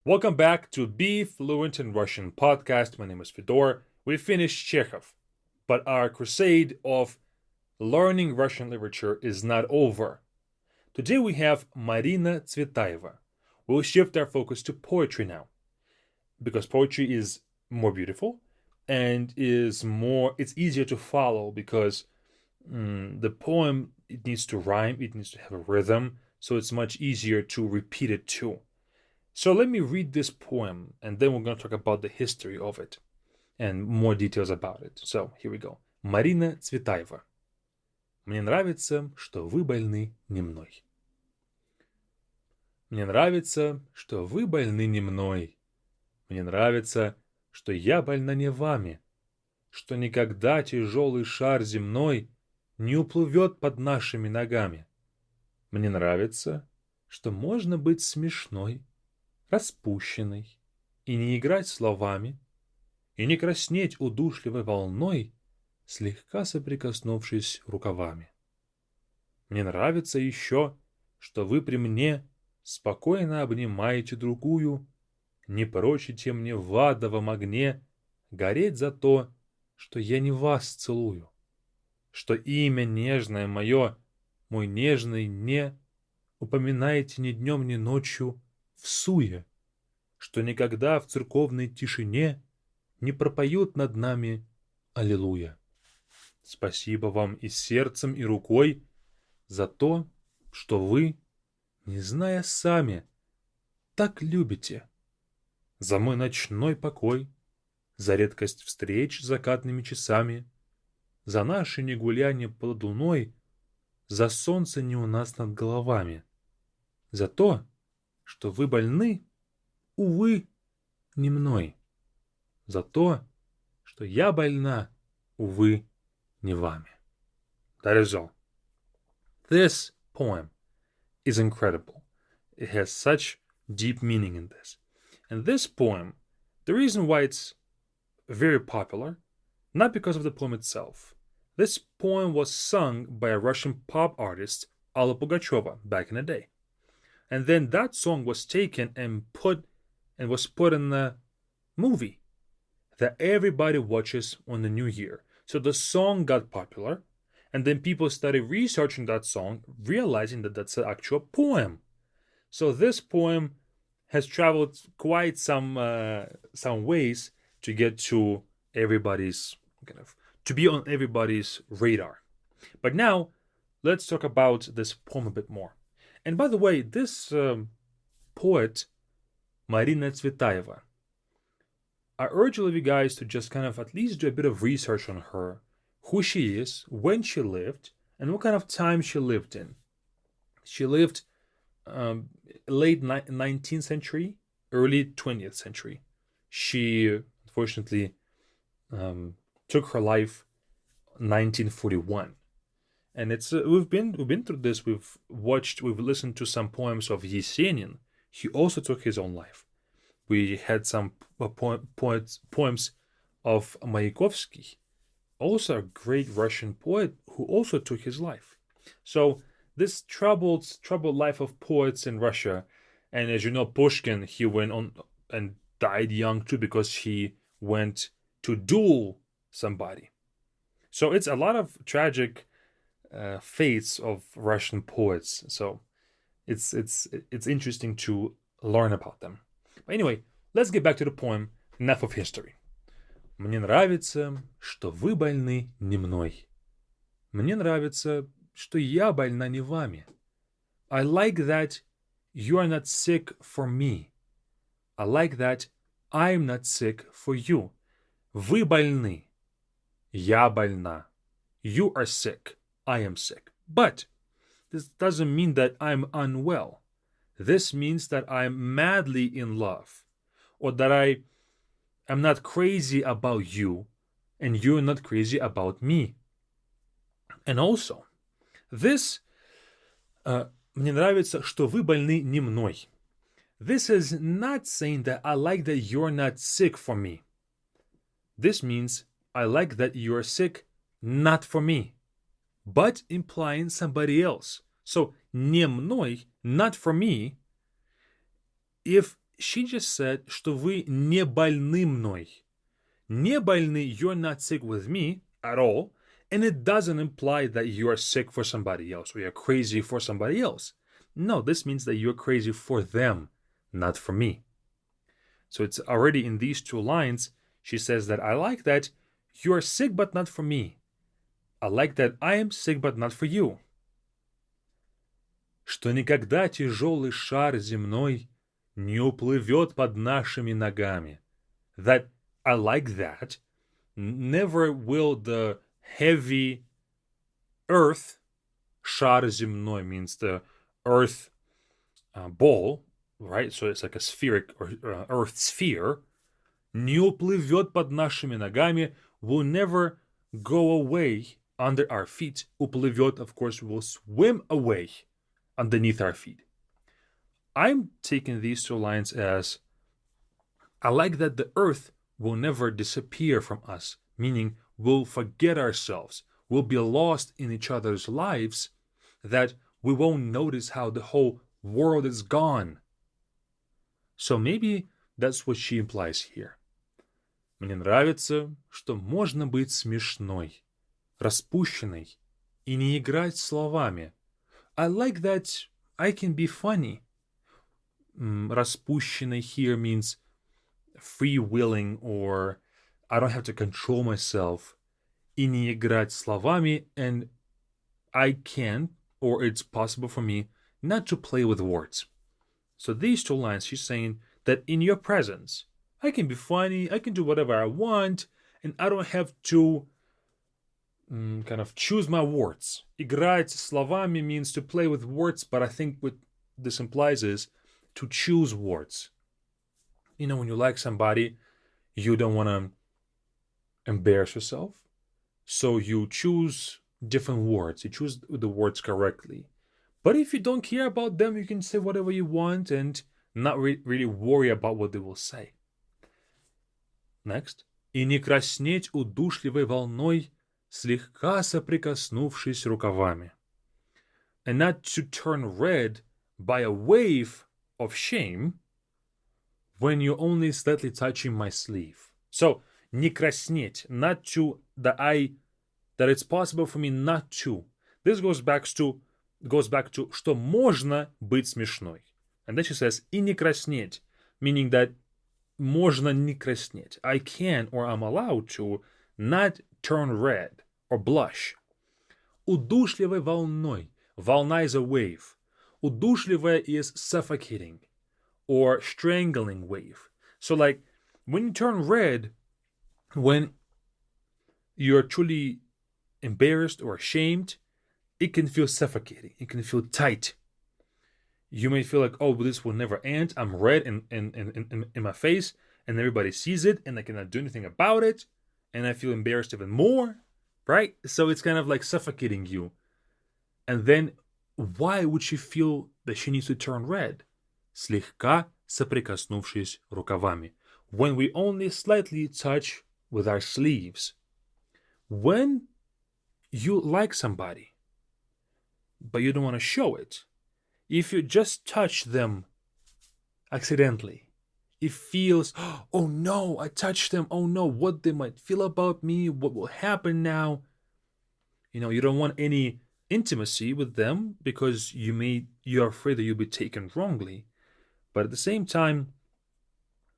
Welcome back to Be Fluent in Russian podcast. My name is Fedor. We finished Chekhov, but our crusade of learning Russian literature is not over. Today we have Marina Tsvetaeva. We'll shift our focus to poetry now, because poetry is more beautiful and it's easier to follow because the poem, it needs to rhyme, it needs to have a rhythm, so it's much easier to repeat it too. So let me read this poem, and then we're going to talk about the history of it and more details about it. So here we go. Marina Tsvetaeva. Мне нравится, что вы больны не мной. Мне нравится, что вы больны не мной. Мне нравится, что я больна не вами, что никогда тяжелый шар земной не уплывет под нашими ногами. Мне нравится, что можно быть смешной, Распущенной, и не играть словами, и не краснеть удушливой волной, слегка соприкоснувшись рукавами. Мне нравится еще, что вы при мне спокойно обнимаете другую, не прочите мне в адовом огне гореть за то, что я не вас целую, что имя нежное мое, мой нежный не, упоминаете ни днем, ни ночью, всуе, что никогда в церковной тишине не пропоют над нами аллилуйя. Спасибо вам и сердцем, и рукой за то, что вы, не зная сами, так любите, за мой ночной покой, за редкость встреч с закатными часами, за наши не-гулянья под луной, за солнце не у нас над головами, за то, что вы больны, увы, не мной, за то, что я больна, увы, не вами. That is all. This poem is incredible. It has such deep meaning in this. And this poem, the reason why it's very popular, not because of the poem itself. This poem was sung by a Russian pop artist, Alla Pugacheva, back in the day. And then that song was taken and was put in the movie that everybody watches on the New Year. So the song got popular, and then people started researching that song, realizing that that's an actual poem. So this poem has traveled quite some ways to get to everybody's to be on everybody's radar. But now let's talk about this poem a bit more. And by the way, this poet, Marina Tsvetaeva, I urge all of you guys to just at least do a bit of research on her, who she is, when she lived, and what kind of time she lived in. She lived late 19th century, early 20th century. She unfortunately took her life 1941. And it's we've been through this. We've listened to some poems of Yesenin. He also took his own life. We had some poems of Mayakovsky, also a great Russian poet who also took his life. So this troubled life of poets in Russia, and as you know, Pushkin, he went on and died young too because he went to duel somebody. So it's a lot of tragic fates of Russian poets. So it's interesting to learn about them. But anyway, let's get back to the poem. Enough of history. Мне нравится, что вы больны не мной. Мне нравится, что я больна не вами. I like that you are not sick for me. I like that I'm not sick for you. Вы больны. Я больна. You are sick. I am sick. But this doesn't mean that I'm unwell. This means that I'm madly in love, or that I am not crazy about you, and you're not crazy about me. And also, this мне нравится, что вы больны не мной. This is not saying that I like that you're not sick for me. This means I like that you're sick not for me, but implying somebody else. So, не мной, not for me. If she just said, что вы не больны мной. Не больны, you're not sick with me at all, and it doesn't imply that you are sick for somebody else or you're crazy for somebody else. No, this means that you're crazy for them, not for me. So it's already in these two lines, she says that I like that you are sick but not for me. I like that I am sick but not for you. Что никогда тяжелый шар земной не уплывет под нашими ногами. That I like that. Never will the heavy earth, шар земной means the earth ball, right? So it's like a spheric or earth sphere. Не уплывет под нашими ногами, will never go away under our feet. Уплывет, of course, will swim away underneath our feet. I'm taking these two lines as I like that the earth will never disappear from us, meaning we'll forget ourselves, we'll be lost in each other's lives, that we won't notice how the whole world is gone. So maybe that's what she implies here. Мне нравится, что можно быть смешной, распущенной и не играть словами. I like that I can be funny. Распущенной here means free-willing, or I don't have to control myself. И не играть словами, and I can, or it's possible for me, not to play with words. So these two lines, she's saying that in your presence, I can be funny, I can do whatever I want, and I don't have to kind of choose my words. Играть словами means to play with words, but I think what this implies is to choose words. You know, when you like somebody, you don't want to embarrass yourself, so you choose different words. You choose the words correctly. But if you don't care about them, you can say whatever you want and not really worry about what they will say. Next. И не краснеть удушливой волной, слегка соприкоснувшись рукавами. And not to turn red by a wave of shame when you're only slightly touching my sleeve. So, не краснеть, not to, that it's possible for me not to. This goes back to, что можно быть смешной. And then she says, и не краснеть, meaning that можно не краснеть. I can, or I'm allowed to, not turn red or blush. Удушливой волной. Волна is a wave. Удушливая is suffocating or strangling wave. So like when you turn red, when you're truly embarrassed or ashamed, it can feel suffocating. It can feel tight. You may feel like, oh, this will never end. I'm red in my face and everybody sees it and I cannot do anything about it. And I feel embarrassed even more, right? So it's kind of like suffocating you. And then why would she feel that she needs to turn red? Слегка соприкоснувшись рукавами. When we only slightly touch with our sleeves. When you like somebody, but you don't want to show it, if you just touch them accidentally, it feels, oh no, I touched them. Oh no, what they might feel about me, what will happen now. You know, you don't want any intimacy with them because you're afraid that you'll be taken wrongly. But at the same time,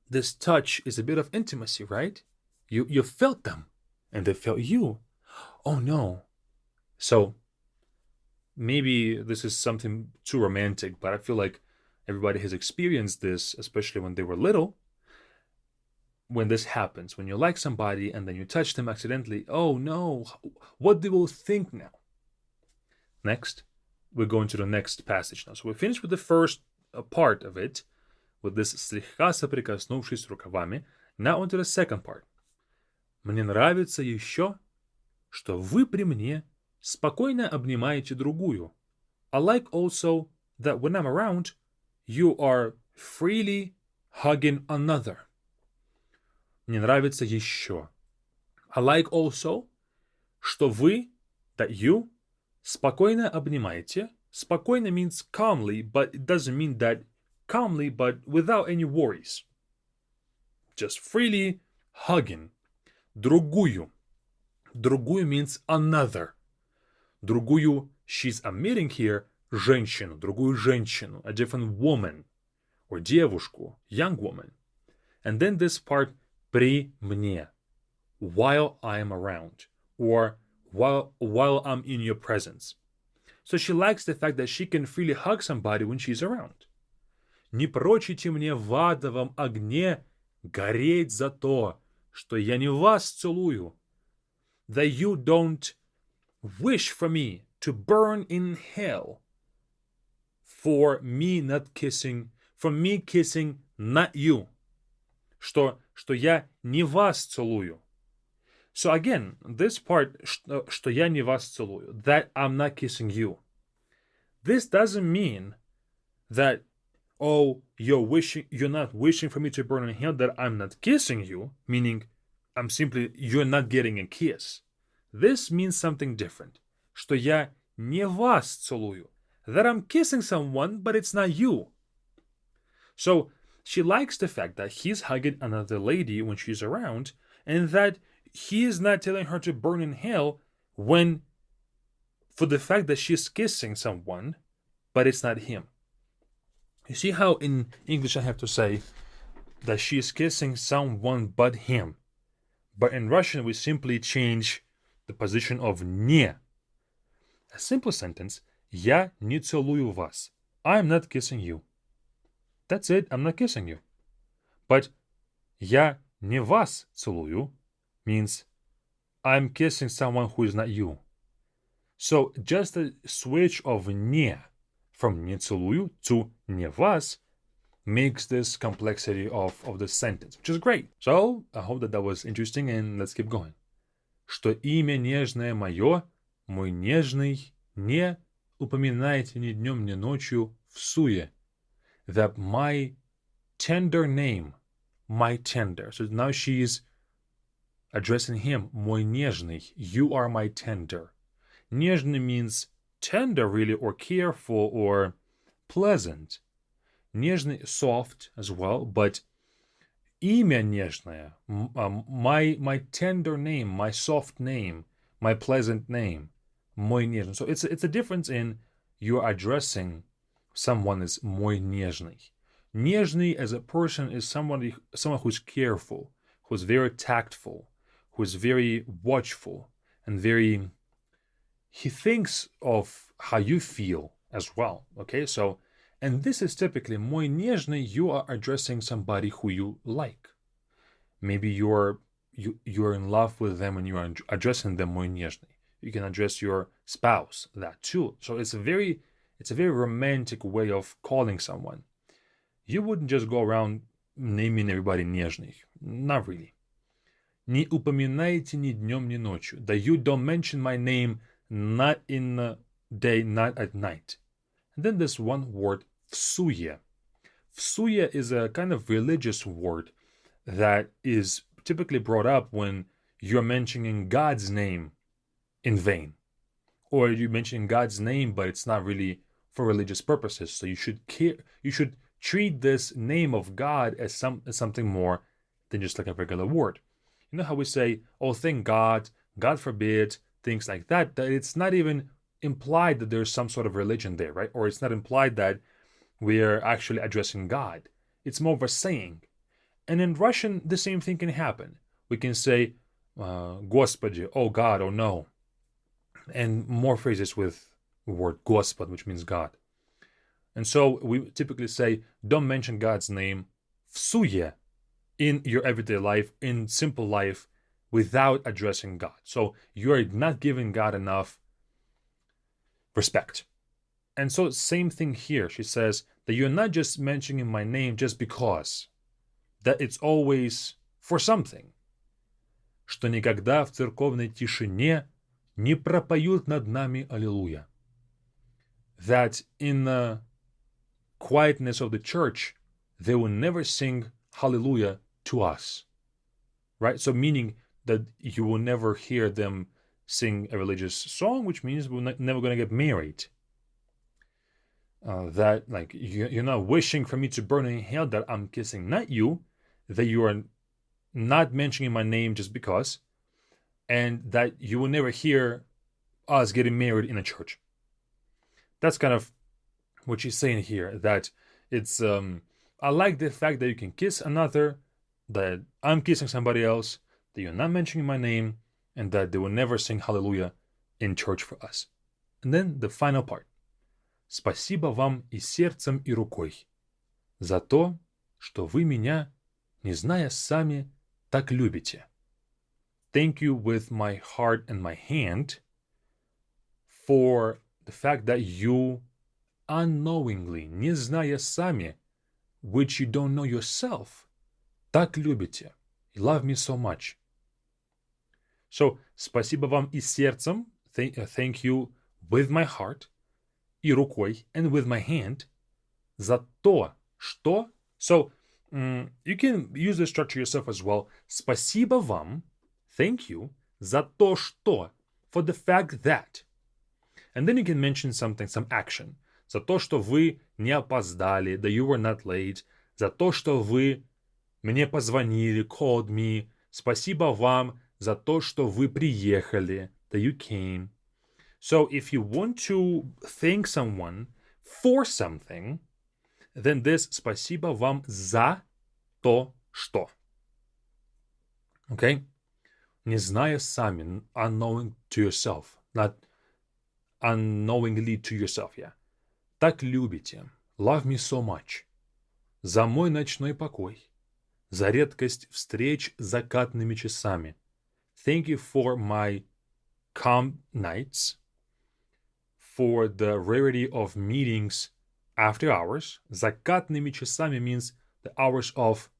this touch is a bit of intimacy, right? You felt them and they felt you. Oh no. So maybe this is something too romantic, but I feel like everybody has experienced this, especially when they were little. When this happens, when you like somebody and then you touch them accidentally, oh no, what they will think now? Next, we're going to the next passage now. So we finished with the first part of it, with this слегка соприкоснувшись рукавами. Now on to the second part. Мне нравится еще, что вы при мне спокойно обнимаете другую. I like also that when I'm around, you are freely hugging another. Мне нравится еще. I like also, что вы, that you, спокойно обнимаете. Спокойно means calmly, but it doesn't mean that calmly, but without any worries. Just freely hugging. Другую. Другую means another. Другую, she's omitting here женщину, другую женщину, a different woman, or девушку, young woman. And then this part, при мне, while I am around, or while I'm in your presence. So she likes the fact that she can freely hug somebody when she's around. Не прочите мне в адовом огне гореть за то, что я не вас целую. That you don't wish for me to burn in hell for me kissing not you. Что я не вас целую. So again, this part, что я не вас целую, that I'm not kissing you. This doesn't mean that, oh, you're not wishing for me to burn in hell, that I'm not kissing you, meaning you're not getting a kiss. This means something different. Что я не вас целую. That I'm kissing someone, but it's not you. So she likes the fact that he's hugging another lady when she's around, and that he is not telling her to burn in hell for the fact that she's kissing someone, but it's not him. You see how in English I have to say that she is kissing someone but him. But in Russian we simply change the position of не. A simple sentence, я не целую вас. I'm not kissing you. That's it, I'm not kissing you. But я не вас целую means I'm kissing someone who is not you. So just a switch of не from не целую to не вас makes this complexity of the sentence, which is great. So I hope that was interesting, and let's keep going. Что имя нежное мое, мой нежный, не упоминайте ни днем, ни ночью всуе. That my tender name, my tender. So now she is addressing him, мой нежный, you are my tender. Нежный means tender, really, or careful, or pleasant. Нежный, soft as well, but имя нежное, my tender name, my soft name, my pleasant name, мой нежный. So it's a difference in you're addressing someone as мой нежный. Нежный as a person is someone who's careful, who's very tactful, who's very watchful, and he thinks of how you feel as well. Okay, so, and this is typically мой нежный, you are addressing somebody who you like. Maybe you're in love with them and you are addressing them мой нежный. You can address your spouse that too. So it's a very romantic way of calling someone. You wouldn't just go around naming everybody нежный. Not really. Не упоминайте ни днем, ни ночью. That you don't mention my name not in the day, not at night. And then there's one word, всуе. Всуе is a kind of religious word that is typically brought up when you're mentioning God's name in vain. Or you're mentioning God's name, but it's not really for religious purposes. So you should treat this name of God as something more than just like a regular word. You know how we say, oh, thank God, God forbid, things like that, that it's not even implied that there's some sort of religion there, right? Or it's not implied that we're actually addressing God. It's more of a saying. And in Russian, the same thing can happen. We can say, Господи, oh God, oh no. And more phrases with the word Господь, which means God. And so we typically say, don't mention God's name всуе in your everyday life, in simple life, without addressing God. So you're not giving God enough respect. And so same thing here. She says that you're not just mentioning my name just because, that it's always for something. Что никогда в церковной тишине не пропоют над нами аллилуйя. That in the quietness of the church, they will never sing hallelujah to us. Right? So meaning that you will never hear them sing a religious song, which means we're never going to get married. that like you're not wishing for me to burn in hell, that I'm kissing not you, that you are not mentioning my name just because, and that you will never hear us getting married in a church. That's kind of what she's saying here, that it's I like the fact that you can kiss another, that I'm kissing somebody else, that you're not mentioning my name, and that they will never sing hallelujah in church for us. And then the final part. Спасибо вам и сердцем, и рукой за то, что вы меня, не зная сами, так любите. Thank you with my heart and my hand for the fact that you unknowingly, не зная сами, which you don't know yourself, так любите. You love me so much. So, спасибо вам и сердцем, thank you with my heart, и рукой, and with my hand, за то, что. So, you can use this structure yourself as well. Спасибо вам, thank you, за то, что, for the fact that. And then you can mention something, some action. За то, что вы не опоздали, that you were not late. За то, что вы мне позвонили, called me. Спасибо вам за то, что вы приехали, that you came. So if you want to thank someone for something, then this спасибо вам за то, что. Okay? Не зная сами, unknowing to yourself, not unknowingly to yourself, yeah. Так любите, love me so much. За мой ночной покой, за редкость встреч закатными часами. Thank you for my calm nights, for the rarity of meetings after hours. Закатными часами means the hours of,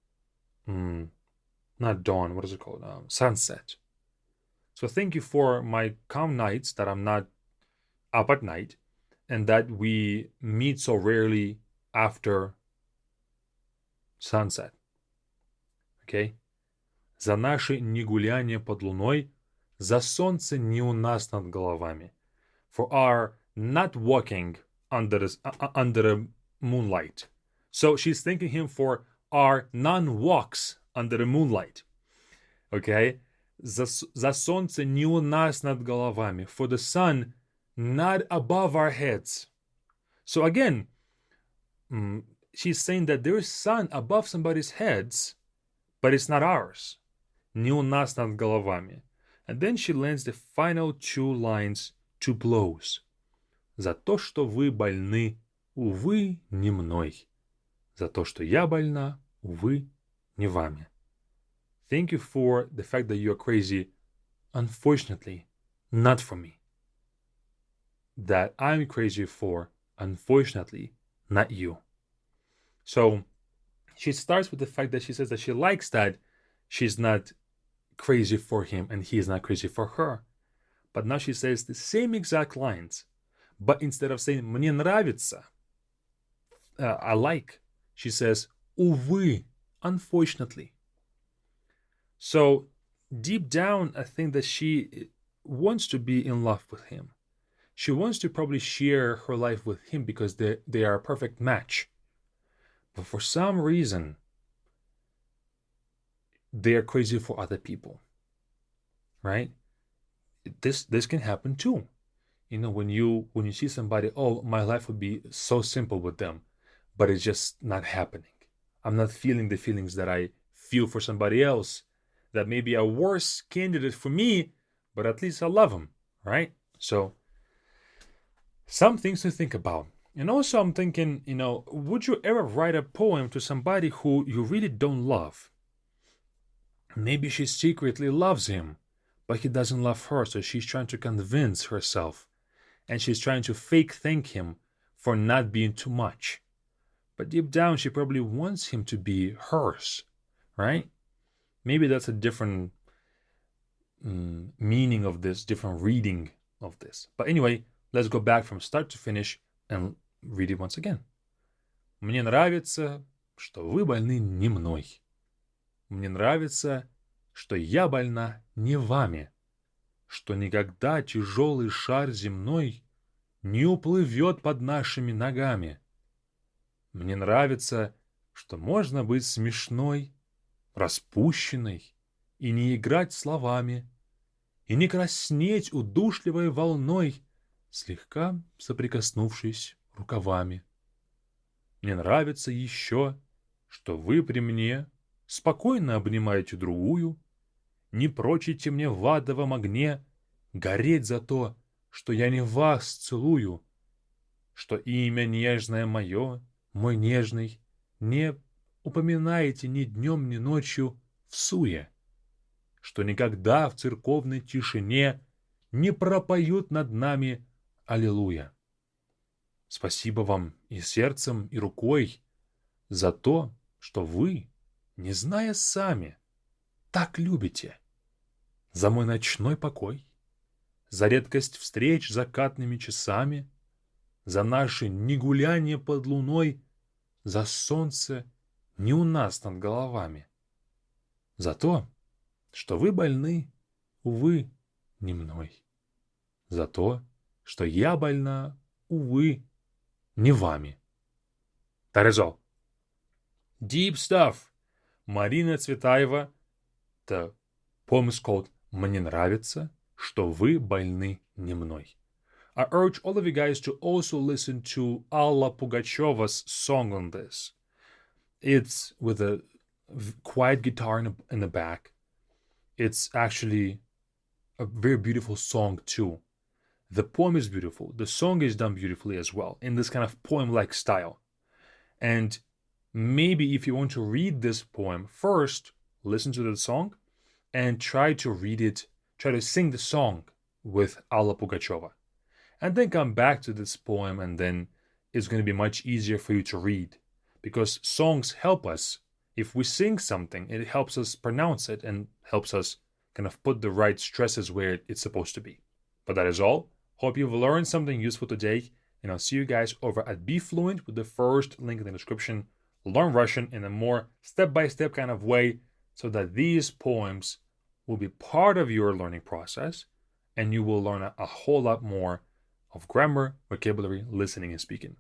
not dawn, what is it called? Sunset. So thank you for my calm nights, that I'm not up at night, and that we meet so rarely after sunset. Okay? За наши не-гулянья под луной, за солнце не у нас над головами. For our not walking under the moonlight. So she's thanking him for our non-walks under the moonlight. Okay? За солнце не у нас над головами. For the sun not above our heads. So again, she's saying that there is sun above somebody's heads, but it's not ours. Не у нас над головами. And then she lands the final two lines, two blows. За то, что вы больны, увы, не мной. За то, что я больна, увы, не вами. Thank you for the fact that you're crazy, unfortunately, not for me. That I'm crazy for, unfortunately, not you. So she starts with the fact that she says that she likes that she's not crazy for him and he is not crazy for her. But now she says the same exact lines, but instead of saying мне нравится, I like, she says увы, unfortunately. So deep down, I think that she wants to be in love with him. She wants to probably share her life with him because they are a perfect match. But for some reason, they are crazy for other people, right? This can happen too. You know, when you see somebody, oh, my life would be so simple with them, but it's just not happening. I'm not feeling the feelings that I feel for somebody else. That may be a worse candidate for me, but at least I love him, right? So, some things to think about. And also I'm thinking, you know, would you ever write a poem to somebody who you really don't love? Maybe she secretly loves him, but he doesn't love her, so she's trying to convince herself. And she's trying to fake thank him for not being too much. But deep down, she probably wants him to be hers, right? Maybe that's a different meaning of this, different reading of this. But anyway, let's go back from start to finish and read it once again. Мне нравится, что вы больны не мной. Мне нравится, что я больна не вами. Что никогда тяжелый шар земной не уплывет под нашими ногами. Мне нравится, что можно быть смешной, распущенной, и не играть словами, и не краснеть удушливой волной, слегка соприкоснувшись рукавами. Мне нравится еще, что вы при мне спокойно обнимаете другую, не прочите мне в адовом огне гореть за то, что я не вас целую, что имя нежное мое, мой нежный, не упоминаете ни днем, ни ночью в суе, что никогда в церковной тишине не пропоют над нами аллилуйя. Спасибо вам и сердцем, и рукой за то, что вы, не зная сами, так любите, за мой ночной покой, за редкость встреч закатными часами, за наши не-гулянья под луной, за солнце не у нас над головами, за то, что вы больны, увы, не мной, за то, что я больна, увы, не вами. That is all. Deep stuff. Marina Tsvetaeva. The poem is called «Мне нравится, что вы больны не мной». I urge all of you guys to also listen to Alla Pugacheva's song on this. It's with a quiet guitar in the back. It's actually a very beautiful song too. The poem is beautiful. The song is done beautifully as well in this kind of poem-like style. And maybe if you want to read this poem, first listen to the song and try to sing the song with Alla Pugacheva. And then come back to this poem, and then it's going to be much easier for you to read. Because songs help us. If we sing something, it helps us pronounce it and helps us kind of put the right stresses where it's supposed to be. But that is all. Hope you've learned something useful today, and I'll see you guys over at Be Fluent with the first link in the description. Learn Russian in a more step-by-step kind of way so that these poems will be part of your learning process, and you will learn a whole lot more of grammar, vocabulary, listening, and speaking.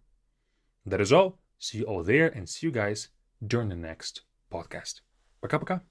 That is all. See you all there, and see you guys during the next podcast. Пока-пока.